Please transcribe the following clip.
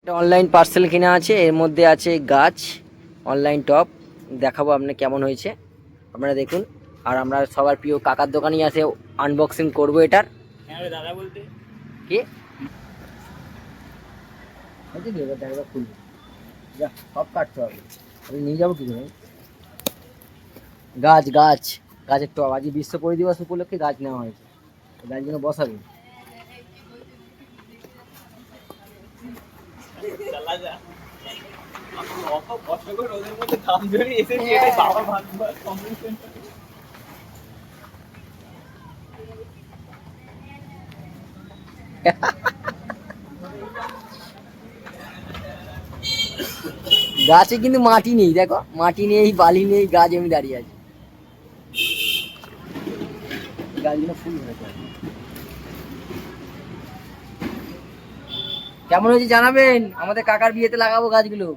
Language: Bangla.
একটা অনলাইন পার্সেল কিনা আছে, এর মধ্যে আছে গাছ, অনলাইন টপ। দেখাবো আপনার কেমন হয়েছে, আপনারা দেখুন। আর আমরা সবার প্রিয় কাকার দোকানেই আছে আনবক্সিং করবো এটার। দাদা বলতে কি খুলবো, যা সব কাটতে হবে, আমি নিয়ে যাবো কি করে। গাছ গাছ গাছের টব, আজকে বিশ্ব পরিদিবস উপলক্ষে গাছ নেওয়া হয়েছে, গাছ জন্য বসাবে। চালা যা অত কষ্ট করে রোদের মধ্যে ঘাম ঝরিয়ে এসেছি, এটা বাবা ভাঙবার কম্পিটিশন। গাছে কিন্তু মাটি নেই, দেখো মাটি নেই, বালি নেই, গাছ এমনি দাঁড়িয়ে আছে। গাছগুলো ফুল হয়েছে। কেমন হয়েছে জানাবেন, আমাদের কাকার বিয়েতে লাগাবো গাছগুলো।